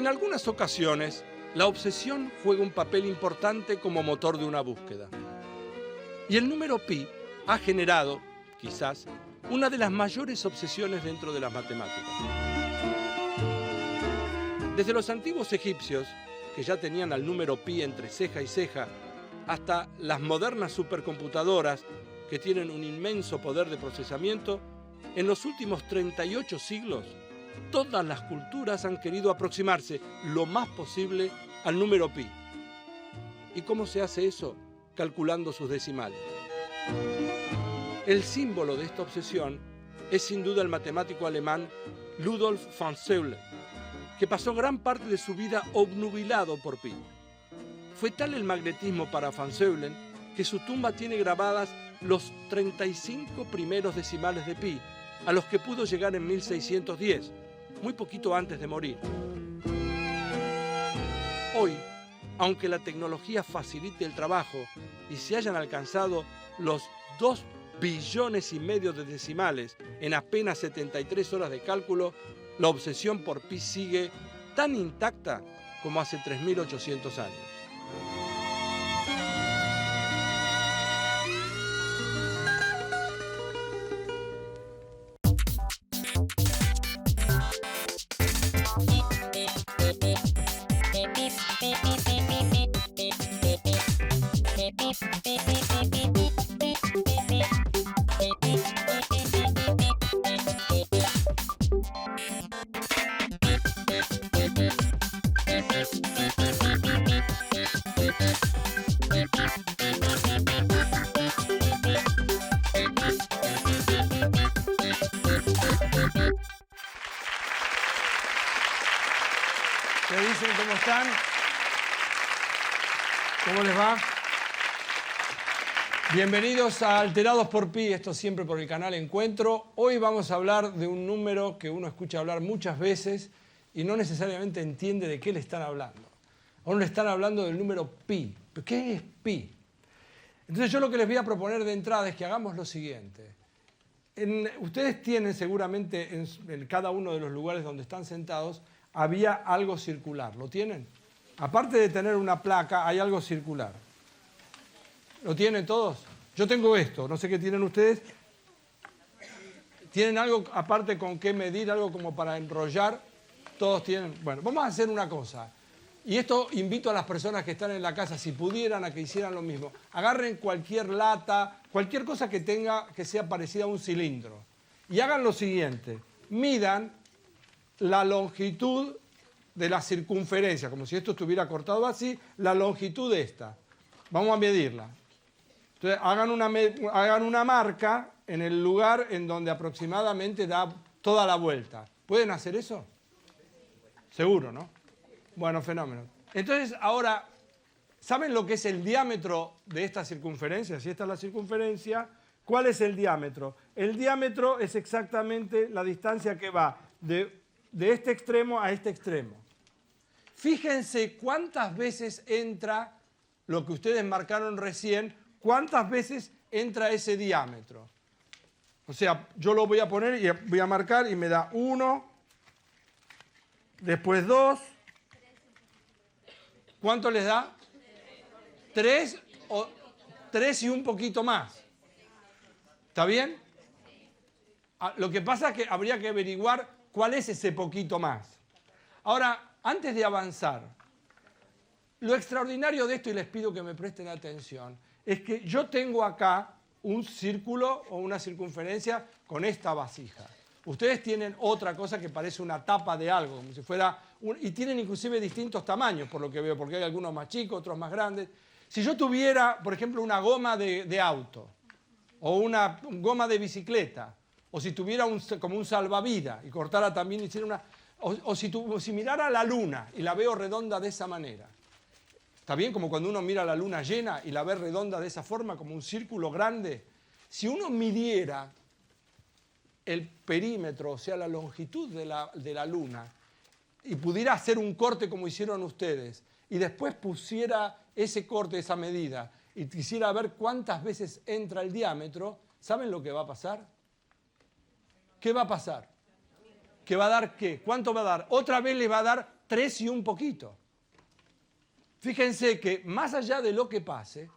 algunas ocasiones, la obsesión juega un papel importante como motor de una búsqueda. Y el número pi ha generado, quizás, una de las mayores obsesiones dentro de las matemáticas. Desde los antiguos egipcios, que ya tenían al número pi entre ceja y ceja, hasta las modernas supercomputadoras, que tienen un inmenso poder de procesamiento, en los últimos 38 siglos, todas las culturas han querido aproximarse lo más posible al número pi. ¿Y cómo se hace eso? Calculando sus decimales. El símbolo de esta obsesión es sin duda el matemático alemán Rudolf von Euler, que pasó gran parte de su vida obnubilado por pi. Fue tal el magnetismo para von Euler que su tumba tiene grabadas los 35 primeros decimales de pi, a los que pudo llegar en 1610, muy poquito antes de morir. Hoy, aunque la tecnología facilite el trabajo y se hayan alcanzado los 2,5 billones de decimales en apenas 73 horas de cálculo, la obsesión por pi sigue tan intacta como hace 3.800 años. ¿Qué dicen? ¿Cómo están? ¿Cómo les va? Bienvenidos a Alterados por Pi, esto siempre por el canal Encuentro. Hoy vamos a hablar de un número que uno escucha hablar muchas veces y no necesariamente entiende de qué le están hablando. A uno le están hablando del número pi. ¿Qué es pi? Entonces yo lo que les voy a proponer de entrada es que hagamos lo siguiente. Ustedes tienen seguramente en cada uno de los lugares donde están sentados había algo circular. ¿Lo tienen? Aparte de tener una placa, hay algo circular. ¿Lo tienen todos? Yo tengo esto, no sé qué tienen ustedes. ¿Tienen algo aparte con qué medir, algo como para enrollar? Todos tienen. Bueno, vamos a hacer una cosa. Y esto invito a las personas que están en la casa, si pudieran, a que hicieran lo mismo. Agarren cualquier lata, cualquier cosa que tenga, que sea parecida a un cilindro. Y hagan lo siguiente. Midan la longitud de la circunferencia, como si esto estuviera cortado así, la longitud de esta. Vamos a medirla. Entonces, hagan una marca en el lugar en donde aproximadamente da toda la vuelta. ¿Pueden hacer eso? Seguro, ¿no? Bueno, fenómeno. Entonces, ahora, ¿saben lo que es el diámetro de esta circunferencia? Si esta es la circunferencia, ¿cuál es el diámetro? El diámetro es exactamente la distancia que va de este extremo a este extremo. Fíjense cuántas veces entra lo que ustedes marcaron recién, cuántas veces entra ese diámetro. O sea, yo lo voy a poner y voy a marcar y me da 1, después 2. ¿Cuánto les da? 3 y un poquito más. ¿Está bien? Lo que pasa es que habría que averiguar cuál es ese poquito más. Ahora, antes de avanzar, lo extraordinario de esto, y les pido que me presten atención, es que yo tengo acá un círculo o una circunferencia con esta vasija. Ustedes tienen otra cosa que parece una tapa de algo, como si fuera y tienen inclusive distintos tamaños, por lo que veo, porque hay algunos más chicos, otros más grandes. Si yo tuviera, por ejemplo, una goma de auto, o una goma de bicicleta, o si tuviera como un salvavidas y cortara también, hiciera una... O si mirara la luna y la veo redonda de esa manera. ¿Está bien? Como cuando uno mira la luna llena y la ve redonda de esa forma, como un círculo grande. Si uno midiera el perímetro, o sea, la longitud de la luna, y pudiera hacer un corte como hicieron ustedes, y después pusiera ese corte, esa medida, y quisiera ver cuántas veces entra el diámetro, ¿saben lo que va a pasar? ¿Qué va a pasar? ¿Que va a dar qué? ¿Cuánto va a dar? Otra vez le va a dar 3 y un poquito. Fíjense que más allá de lo que pase,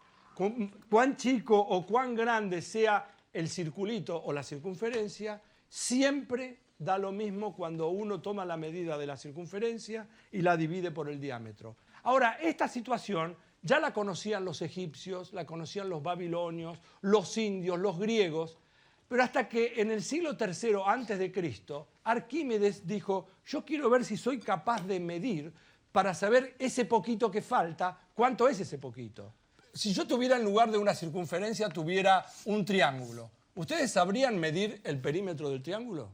cuán chico o cuán grande sea el circulito o la circunferencia, siempre da lo mismo cuando uno toma la medida de la circunferencia y la divide por el diámetro. Ahora, esta situación ya la conocían los egipcios, la conocían los babilonios, los indios, los griegos, pero hasta que en el siglo III antes de Cristo, Arquímedes dijo, yo quiero ver si soy capaz de medir para saber ese poquito que falta, ¿cuánto es ese poquito? Si yo tuviera en lugar de una circunferencia, tuviera un triángulo, ¿ustedes sabrían medir el perímetro del triángulo?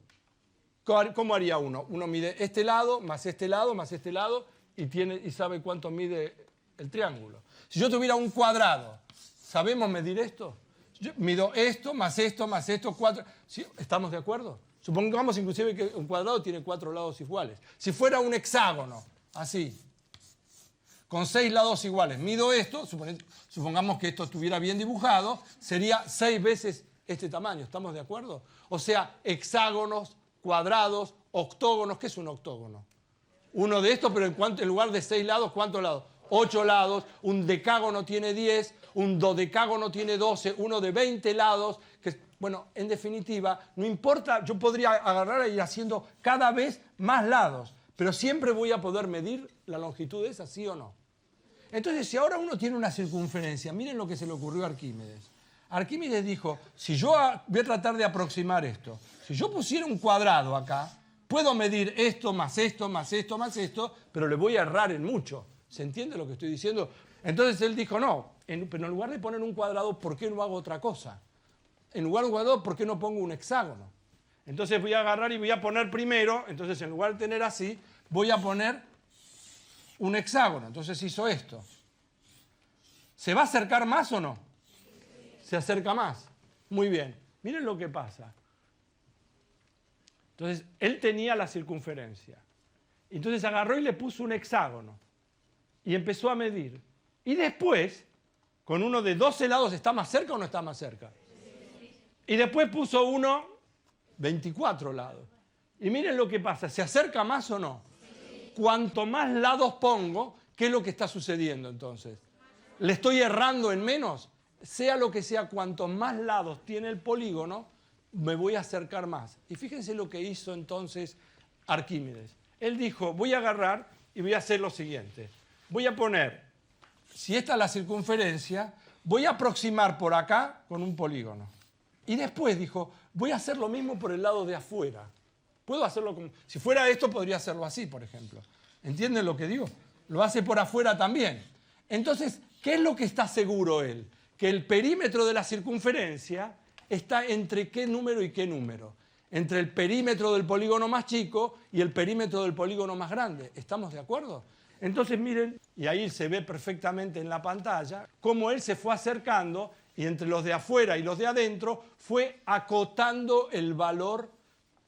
¿Cómo haría uno? Uno mide este lado, más este lado, más este lado, y sabe cuánto mide el triángulo. Si yo tuviera un cuadrado, ¿sabemos medir esto? Yo mido esto, más esto, 4. ¿Sí? ¿Estamos de acuerdo? Supongamos inclusive que un cuadrado tiene 4 lados iguales. Si fuera un hexágono, así, con 6 lados iguales, mido esto, supongamos que esto estuviera bien dibujado, sería 6 veces este tamaño. ¿Estamos de acuerdo? O sea, hexágonos, cuadrados, octógonos. ¿Qué es un octógono? Uno de estos, pero en lugar de 6 lados, ¿cuántos lados? 8 lados. Un decágono tiene 10, un dodecágono tiene 12, uno de 20 lados. Bueno, en definitiva, no importa, yo podría agarrar e ir haciendo cada vez más lados, pero siempre voy a poder medir la longitud esa, ¿sí o no? Entonces, si ahora uno tiene una circunferencia, miren lo que se le ocurrió a Arquímedes. Arquímedes dijo, si yo voy a tratar de aproximar esto, si yo pusiera un cuadrado acá, puedo medir esto, más esto, más esto, más esto, pero le voy a errar en mucho. ¿Se entiende lo que estoy diciendo? Entonces él dijo, no, pero en lugar de poner un cuadrado, ¿por qué no hago otra cosa? En lugar de un cuadrado, ¿por qué no pongo un hexágono? Entonces voy a agarrar y voy a poner primero, entonces en lugar de tener así, voy a poner un hexágono. Entonces hizo esto. ¿Se va a acercar más o no? Se acerca más. Muy bien. Miren lo que pasa. Entonces, él tenía la circunferencia. Entonces agarró y le puso un hexágono. Y empezó a medir. Y después, con uno de 12 lados, ¿está más cerca o no está más cerca? Y después puso uno 24 lados. Y miren lo que pasa. ¿Se acerca más o no? Cuanto más lados pongo, ¿qué es lo que está sucediendo entonces? ¿Le estoy errando en menos? Sea lo que sea, cuantos más lados tiene el polígono, me voy a acercar más. Y fíjense lo que hizo entonces Arquímedes. Él dijo, voy a agarrar y voy a hacer lo siguiente. Voy a poner, si esta es la circunferencia, voy a aproximar por acá con un polígono. Y después dijo, voy a hacer lo mismo por el lado de afuera. Puedo hacerlo como, si fuera esto, podría hacerlo así, por ejemplo. ¿Entienden lo que digo? Lo hace por afuera también. Entonces, ¿qué es lo que está seguro él? Que el perímetro de la circunferencia está entre qué número y qué número. Entre el perímetro del polígono más chico y el perímetro del polígono más grande. ¿Estamos de acuerdo? Entonces miren, y ahí se ve perfectamente en la pantalla, cómo él se fue acercando y entre los de afuera y los de adentro fue acotando el valor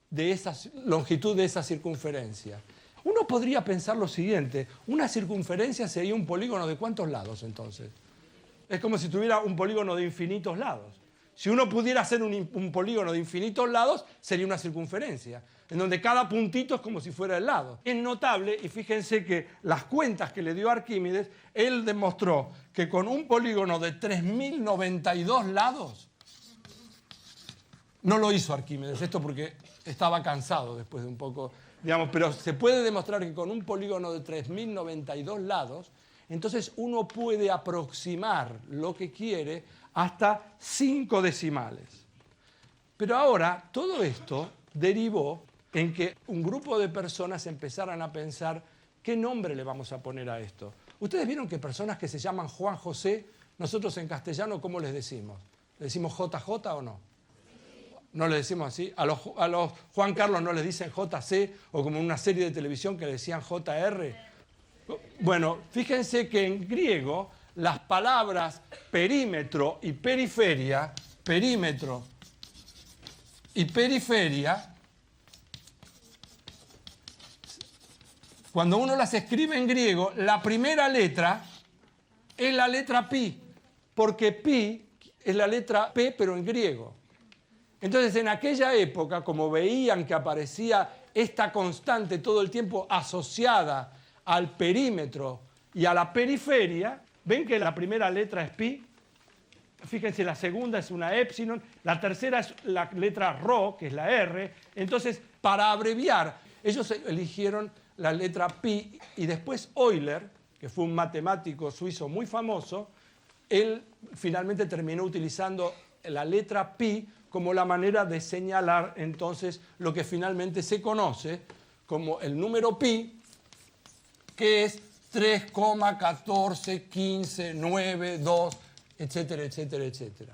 de esa longitud de esa circunferencia. Uno podría pensar lo siguiente, una circunferencia sería un polígono de ¿cuántos lados entonces? Es como si tuviera un polígono de infinitos lados. Si uno pudiera hacer un polígono de infinitos lados, sería una circunferencia, en donde cada puntito es como si fuera el lado. Es notable, y fíjense que las cuentas que le dio Arquímedes, él demostró que con un polígono de 3092 lados, no lo hizo Arquímedes, esto porque estaba cansado después de un poco, digamos, pero se puede demostrar que con un polígono de 3092 lados, entonces uno puede aproximar lo que quiere hasta 5 decimales. Pero ahora todo esto derivó en que un grupo de personas empezaran a pensar qué nombre le vamos a poner a esto. Ustedes vieron que personas que se llaman Juan José, nosotros en castellano, ¿cómo les decimos? ¿Le decimos JJ o no? No le decimos así. A los Juan Carlos no les dicen JC o como en una serie de televisión que le decían JR. Bueno, fíjense que en griego las palabras perímetro y periferia, cuando uno las escribe en griego, la primera letra es la letra pi, porque pi es la letra P, pero en griego. Entonces, en aquella época, como veían que aparecía esta constante todo el tiempo asociada al perímetro y a la periferia, ven que la primera letra es pi. Fíjense, la segunda es una épsilon, la tercera es la letra rho, que es la R. Entonces, para abreviar, ellos eligieron la letra pi y después Euler, que fue un matemático suizo muy famoso, él finalmente terminó utilizando la letra pi como la manera de señalar entonces lo que finalmente se conoce como el número pi, que es 3,141592, etcétera, etcétera, etcétera.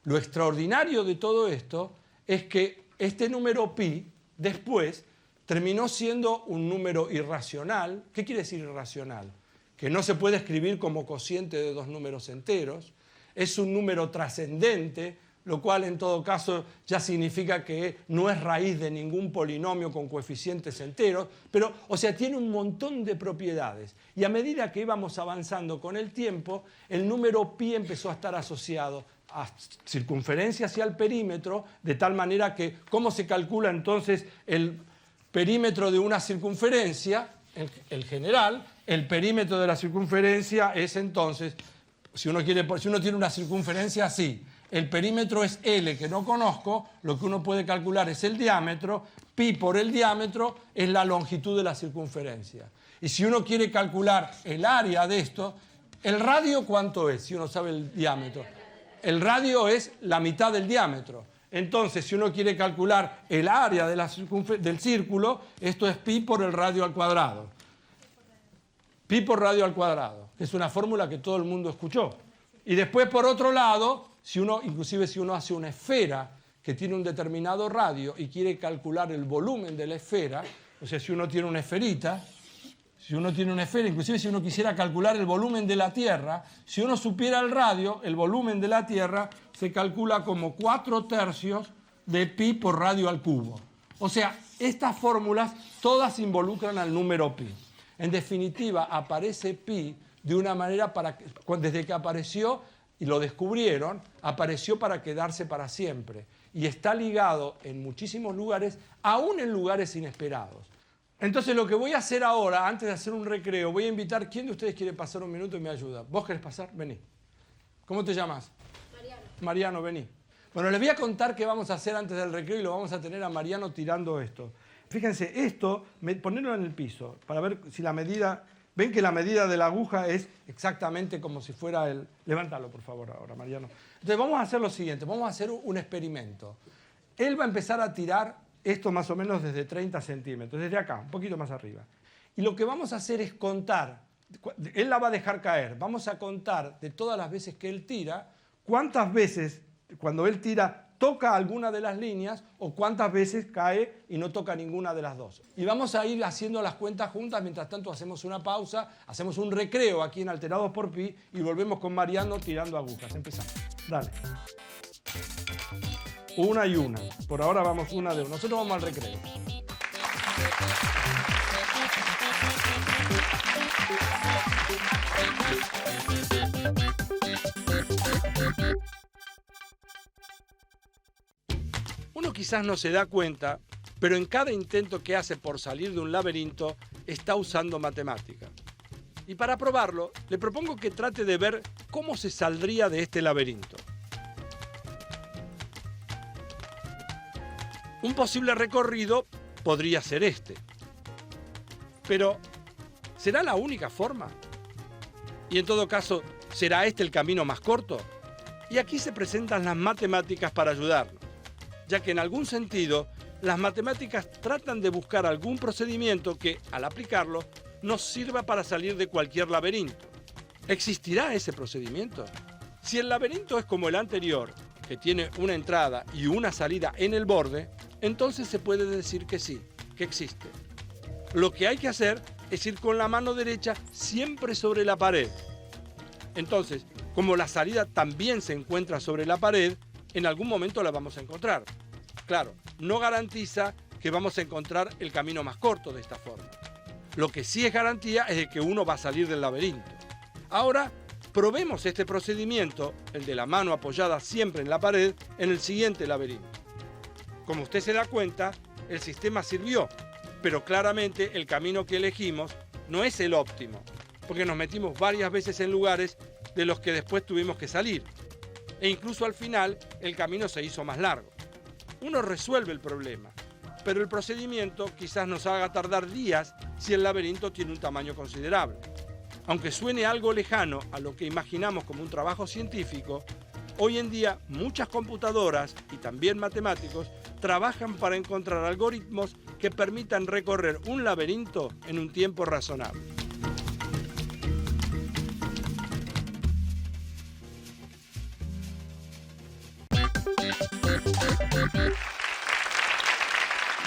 Lo extraordinario de todo esto es que este número pi después terminó siendo un número irracional. ¿Qué quiere decir irracional? Que no se puede escribir como cociente de dos números enteros. Es un número trascendente, lo cual en todo caso ya significa que no es raíz de ningún polinomio con coeficientes enteros, pero, o sea, tiene un montón de propiedades. Y a medida que íbamos avanzando con el tiempo, el número pi empezó a estar asociado a circunferencias y al perímetro, de tal manera que, ¿cómo se calcula entonces el perímetro de una circunferencia? El general, el perímetro de la circunferencia es entonces, si uno tiene una circunferencia así, el perímetro es L, que no conozco, lo que uno puede calcular es el diámetro, pi por el diámetro es la longitud de la circunferencia. Y si uno quiere calcular el área de esto, ¿el radio cuánto es? Si uno sabe el diámetro. El radio es la mitad del diámetro. Entonces, si uno quiere calcular el área de del círculo, esto es pi por el radio al cuadrado. Pi por radio al cuadrado, que es una fórmula que todo el mundo escuchó. Y después, por otro lado, inclusive si uno hace una esfera que tiene un determinado radio y quiere calcular el volumen de la esfera, o sea, si uno tiene una esfera, inclusive si uno quisiera calcular el volumen de la Tierra, si uno supiera el radio, el volumen de la Tierra se calcula como 4/3 de pi por radio al cubo. O sea, estas fórmulas todas involucran al número pi. En definitiva, aparece pi de una manera desde que apareció y lo descubrieron, apareció para quedarse para siempre. Y está ligado en muchísimos lugares, aún en lugares inesperados. Entonces lo que voy a hacer ahora, antes de hacer un recreo, voy a invitar, ¿quién de ustedes quiere pasar un minuto y me ayuda? ¿Vos querés pasar? Vení. ¿Cómo te llamas? Mariano. Mariano, vení. Bueno, les voy a contar qué vamos a hacer antes del recreo y lo vamos a tener a Mariano tirando esto. Fíjense, esto, ponerlo en el piso, para ver si la medida... Ven que la medida de la aguja es exactamente como si fuera el... Levántalo, por favor, ahora, Mariano. Entonces vamos a hacer lo siguiente, vamos a hacer un experimento. Él va a empezar a tirar esto más o menos desde 30 centímetros, desde acá, un poquito más arriba. Y lo que vamos a hacer es contar, él la va a dejar caer, vamos a contar de todas las veces que él tira, cuántas veces, cuando él tira, toca alguna de las líneas o cuántas veces cae y no toca ninguna de las dos. Y vamos a ir haciendo las cuentas juntas, mientras tanto hacemos una pausa, hacemos un recreo aquí en Alterados por Pi y volvemos con Mariano tirando agujas. Empezamos. Dale. Una y una. Por ahora vamos una de una. Nosotros vamos al recreo. Uno quizás no se da cuenta, pero en cada intento que hace por salir de un laberinto está usando matemática. Y para probarlo, le propongo que trate de ver cómo se saldría de este laberinto. Un posible recorrido podría ser este. Pero, ¿será la única forma? Y en todo caso, ¿será este el camino más corto? Y aquí se presentan las matemáticas para ayudarnos, ya que en algún sentido las matemáticas tratan de buscar algún procedimiento que, al aplicarlo, nos sirva para salir de cualquier laberinto. ¿Existirá ese procedimiento? Si el laberinto es como el anterior, que tiene una entrada y una salida en el borde, entonces se puede decir que sí, que existe. Lo que hay que hacer es ir con la mano derecha siempre sobre la pared. Entonces, como la salida también se encuentra sobre la pared, en algún momento la vamos a encontrar. Claro, no garantiza que vamos a encontrar el camino más corto de esta forma. Lo que sí es garantía es de que uno va a salir del laberinto. Ahora, probemos este procedimiento, el de la mano apoyada siempre en la pared, en el siguiente laberinto. Como usted se da cuenta, el sistema sirvió, pero claramente el camino que elegimos no es el óptimo, porque nos metimos varias veces en lugares de los que después tuvimos que salir. E incluso al final el camino se hizo más largo. Uno resuelve el problema, pero el procedimiento quizás nos haga tardar días si el laberinto tiene un tamaño considerable. Aunque suene algo lejano a lo que imaginamos como un trabajo científico, hoy en día muchas computadoras y también matemáticos trabajan para encontrar algoritmos que permitan recorrer un laberinto en un tiempo razonable.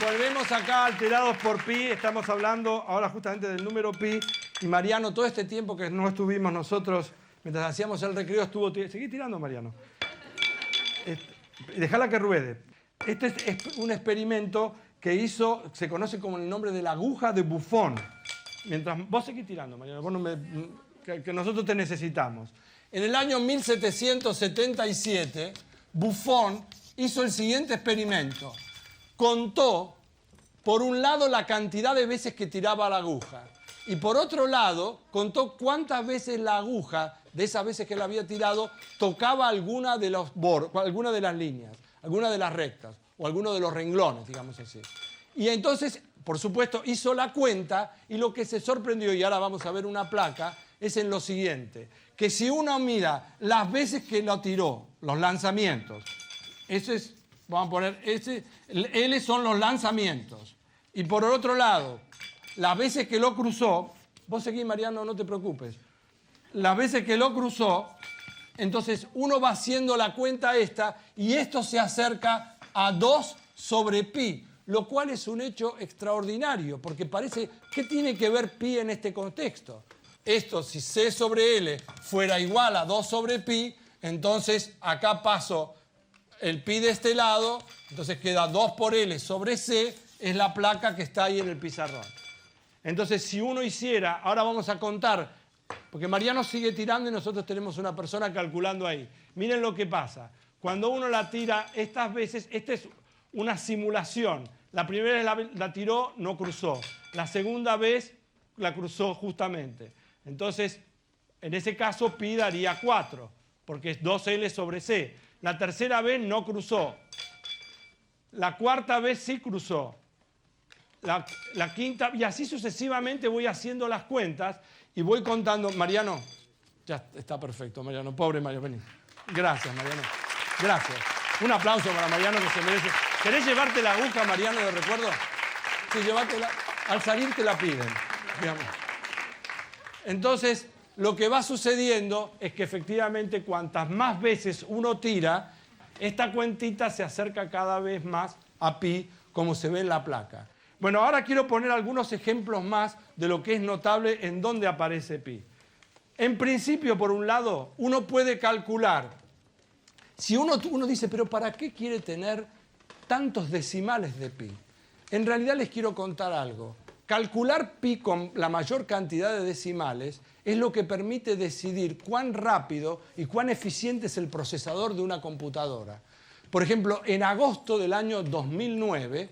Volvemos acá alterados por pi, estamos hablando ahora justamente del número pi. Y Mariano, todo este tiempo que no estuvimos nosotros, mientras hacíamos el recreo, seguí tirando, Mariano. Dejala que ruede. Este es un experimento que hizo, se conoce como el nombre de la aguja de Buffon. Mientras vos seguís tirando, Mariano, vos que nosotros te necesitamos. En el año 1777, Buffon hizo el siguiente experimento. Contó, por un lado, la cantidad de veces que tiraba la aguja. Y por otro lado, contó cuántas veces la aguja, de esas veces que la había tirado, tocaba alguna de las líneas, alguna de las rectas, o alguno de los renglones, digamos así. Y entonces, por supuesto, hizo la cuenta, y lo que se sorprendió, y ahora vamos a ver una placa, es en lo siguiente, que si uno mira las veces que lo tiró, los lanzamientos, eso es, vamos a poner, L son los lanzamientos, y por otro lado, las veces que lo cruzó, vos seguís, Mariano, no te preocupes, las veces que lo cruzó, entonces uno va haciendo la cuenta esta y esto se acerca a 2 sobre pi, lo cual es un hecho extraordinario, porque parece, ¿qué tiene que ver pi en este contexto? Esto, si c sobre L fuera igual a 2 sobre pi, entonces acá paso el pi de este lado, entonces queda 2 por L sobre c, es la placa que está ahí en el pizarrón. Entonces, si uno hiciera, ahora vamos a contar, porque Mariano sigue tirando y nosotros tenemos una persona calculando ahí. Miren lo que pasa. Cuando uno la tira estas veces, esta es una simulación. La primera vez la tiró, no cruzó. La segunda vez la cruzó justamente. Entonces, en ese caso, pi daría 4, porque es 2L sobre C. La tercera vez no cruzó. La cuarta vez sí cruzó. La quinta, y así sucesivamente voy haciendo las cuentas y voy contando. Mariano, ya está perfecto, Mariano. Pobre Mariano, vení. Gracias, Mariano. Gracias. Un aplauso para Mariano que se merece. ¿Querés llevarte la aguja, Mariano, de recuerdo? Sí, llévatela. Al salir te la piden. Digamos. Entonces, lo que va sucediendo es que efectivamente cuantas más veces uno tira, esta cuentita se acerca cada vez más a pi, como se ve en la placa. Bueno, ahora quiero poner algunos ejemplos más de lo que es notable en dónde aparece pi. En principio, por un lado, uno puede calcular. Si uno dice, pero ¿para qué quiere tener tantos decimales de pi? En realidad les quiero contar algo. Calcular pi con la mayor cantidad de decimales es lo que permite decidir cuán rápido y cuán eficiente es el procesador de una computadora. Por ejemplo, en agosto del año 2009,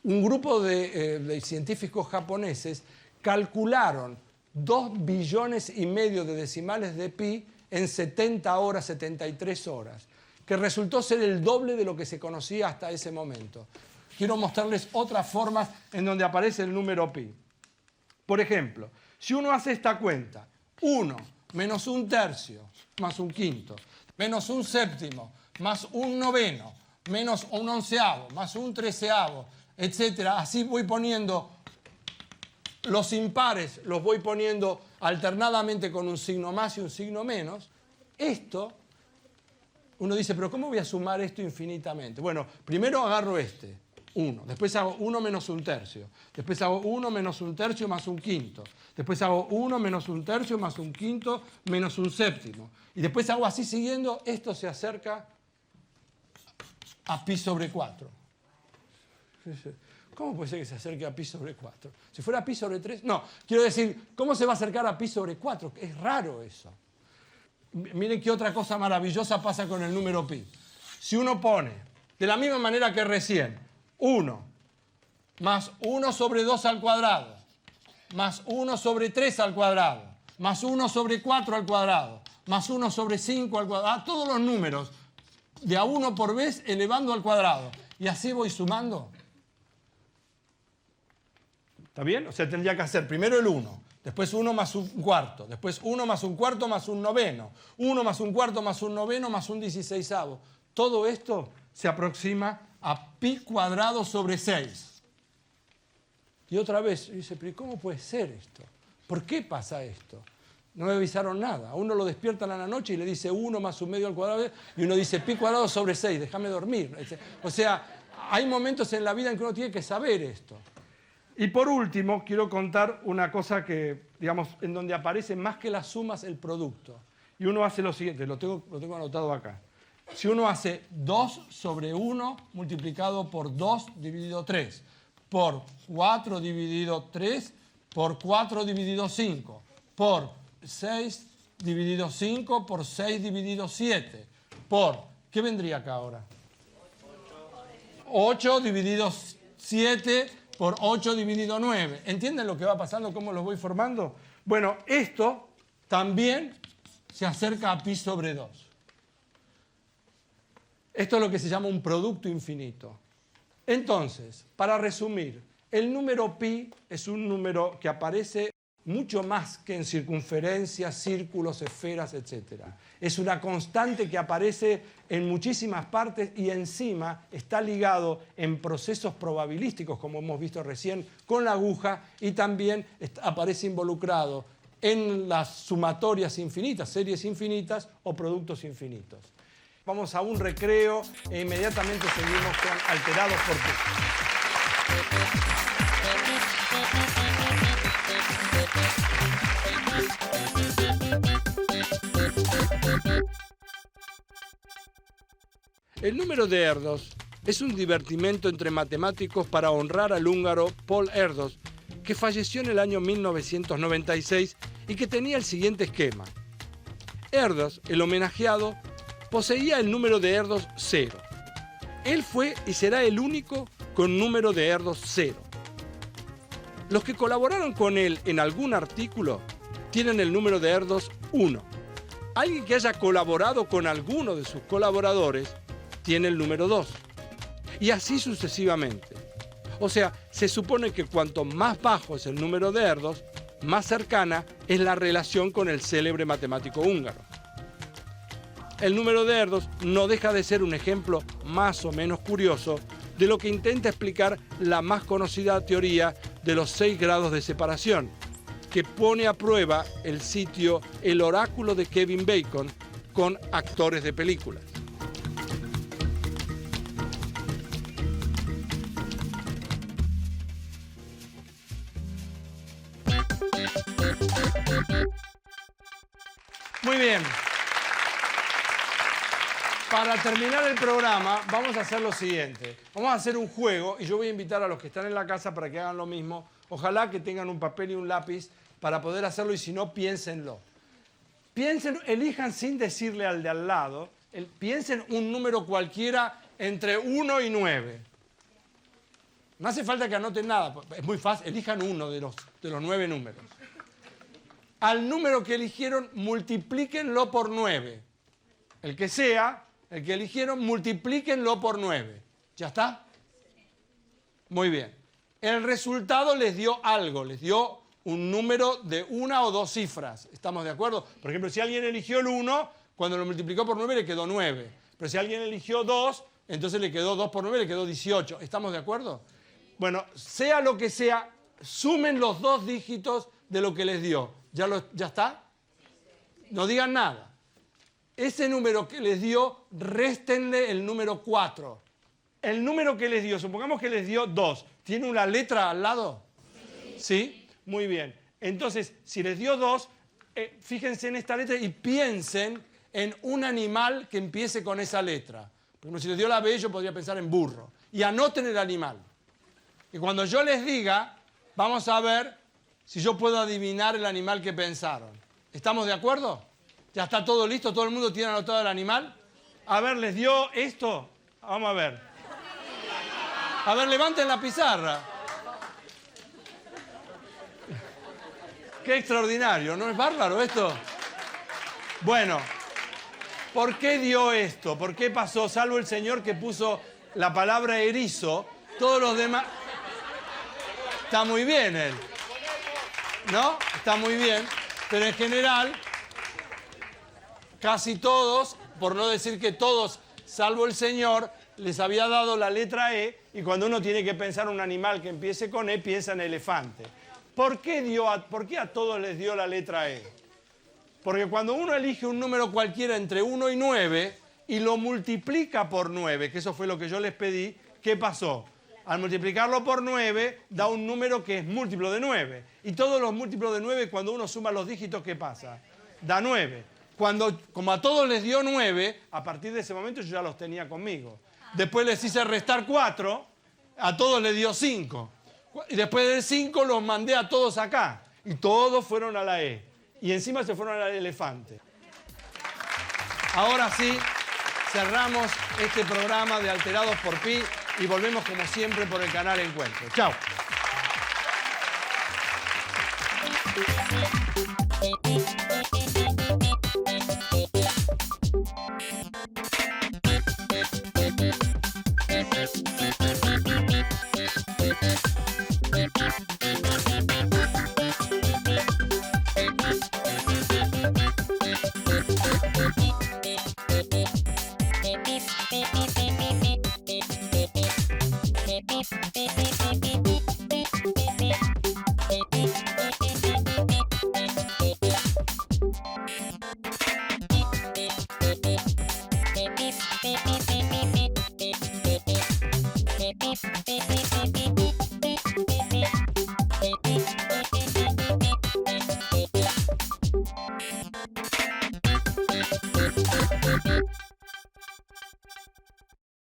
un grupo de científicos japoneses calcularon 2,5 billones de decimales de pi en 70 horas, 73 horas, que resultó ser el doble de lo que se conocía hasta ese momento. Quiero mostrarles otras formas en donde aparece el número pi. Por ejemplo, si uno hace esta cuenta, 1 menos 1/3 más 1/5, menos 1/7 más 1/9, menos 1/11 más 1/13, etcétera, así voy poniendo los impares, los voy poniendo alternadamente con un signo más y un signo menos. Esto, uno dice, pero ¿cómo voy a sumar esto infinitamente? Bueno, primero agarro 1, después hago 1 menos 1/3, después hago 1 menos 1/3 más 1/5, después hago 1 menos 1/3 más 1/5 menos 1/7, y después hago así siguiendo, esto se acerca a pi sobre 4. ¿Cómo puede ser que se acerque a pi sobre 4? Si fuera pi sobre 3, no, quiero decir, ¿cómo se va a acercar a pi sobre 4? Es raro eso. Miren qué otra cosa maravillosa pasa con el número pi. Si uno pone, de la misma manera que recién, 1 más 1 sobre 2 al cuadrado más 1 sobre 3 al cuadrado, más 1 sobre 4 al cuadrado, más 1 sobre 5 al cuadrado. Todos los números de a 1 por vez elevando al cuadrado. Y así voy sumando. ¿Está bien? O sea, tendría que hacer primero el 1, después 1 más un cuarto, después 1 más un cuarto más un noveno, 1 más un cuarto más un noveno más un 16avo. Todo esto se aproxima a pi cuadrado sobre 6. Y otra vez dice, pero ¿cómo puede ser esto? ¿Por qué pasa esto? No me avisaron nada. A uno lo despiertan a la noche y le dice 1 más un medio al cuadrado y uno dice pi cuadrado sobre 6, déjame dormir. O sea, hay momentos en la vida en que uno tiene que saber esto. Y por último, quiero contar una cosa que, digamos, en donde aparece más que las sumas el producto. Y uno hace lo siguiente, lo tengo anotado acá. Si uno hace 2 sobre 1 multiplicado por 2 dividido 3, por 4 dividido 3, por 4 dividido 5, por 6 dividido 5, por 6 dividido 7, por, ¿qué vendría acá ahora? 8 dividido 7 por 8 dividido 9. ¿Entienden lo que va pasando? ¿Cómo lo voy formando? Bueno, esto también se acerca a pi sobre 2. Esto es lo que se llama un producto infinito. Entonces, para resumir, el número pi es un número que aparece mucho más que en circunferencias, círculos, esferas, etc. Es una constante que aparece en muchísimas partes y encima está ligado en procesos probabilísticos, como hemos visto recién con la aguja, y también aparece involucrado en las sumatorias infinitas, series infinitas o productos infinitos. Vamos a un recreo e inmediatamente seguimos con Alterados por Pi. El número de Erdős es un divertimento entre matemáticos para honrar al húngaro Paul Erdős, que falleció en el año 1996 y que tenía el siguiente esquema. Erdős, el homenajeado, poseía el número de Erdős 0. Él fue y será el único con número de Erdős 0. Los que colaboraron con él en algún artículo tienen el número de Erdős 1. Alguien que haya colaborado con alguno de sus colaboradores tiene el número 2. Y así sucesivamente. O sea, se supone que cuanto más bajo es el número de Erdős, más cercana es la relación con el célebre matemático húngaro. El número de Erdős no deja de ser un ejemplo más o menos curioso de lo que intenta explicar la más conocida teoría de los 6 grados de separación, que pone a prueba el sitio El Oráculo de Kevin Bacon con actores de películas. Muy bien. Para terminar el programa, vamos a hacer lo siguiente. Vamos a hacer un juego y yo voy a invitar a los que están en la casa para que hagan lo mismo. Ojalá que tengan un papel y un lápiz para poder hacerlo y si no, piénsenlo. Piensen, elijan sin decirle al de al lado, piensen un número cualquiera entre 1 y 9. No hace falta que anoten nada, es muy fácil, elijan uno de los 9 números. Al número que eligieron, multiplíquenlo por 9. El que sea, el que eligieron, multiplíquenlo por 9. ¿Ya está? Muy bien. El resultado les dio algo, les dio un número de 1 o 2 cifras. ¿Estamos de acuerdo? Por ejemplo, si alguien eligió el 1, cuando lo multiplicó por 9 le quedó 9. Pero si alguien eligió 2, entonces le quedó 2 por 9, le quedó 18. ¿Estamos de acuerdo? Bueno, sea lo que sea, sumen los 2 dígitos de lo que les dio. ¿Ya está? No digan nada. Ese número que les dio, réstenle el número 4. El número que les dio, supongamos que les dio 2. ¿Tiene una letra al lado? ¿Sí? Muy bien. Entonces, si les dio 2, fíjense en esta letra y piensen en un animal que empiece con esa letra. Por ejemplo, si les dio la B, yo podría pensar en burro. Y anoten el animal. Y cuando yo les diga, vamos a ver si yo puedo adivinar el animal que pensaron. ¿Estamos de acuerdo? ¿Ya está todo listo? ¿Todo el mundo tiene anotado el animal? A ver, ¿les dio esto? Vamos a ver. A ver, levanten la pizarra. qué extraordinario, ¿no es bárbaro esto? Bueno, ¿por qué dio esto? ¿Por qué pasó? Salvo el Señor que puso la palabra erizo, todos los demás... Está muy bien él, ¿no? Está muy bien, pero en general, casi todos, por no decir que todos, salvo el Señor, les había dado la letra E, y cuando uno tiene que pensar un animal que empiece con E, piensa en elefante. ¿Por qué a todos les dio la letra E? Porque cuando uno elige un número cualquiera entre 1 y 9 y lo multiplica por 9, que eso fue lo que yo les pedí, ¿qué pasó? Al multiplicarlo por 9 da un número que es múltiplo de 9. Y todos los múltiplos de 9, cuando uno suma los dígitos, ¿qué pasa? Da 9. Como a todos les dio 9, a partir de ese momento yo ya los tenía conmigo. Después les hice restar 4, a todos les dio 5. Y después del 5 los mandé a todos acá. Y todos fueron a la E. Y encima se fueron al elefante. Ahora sí, cerramos este programa de Alterados por Pi y volvemos como siempre por el canal Encuentro. Chao.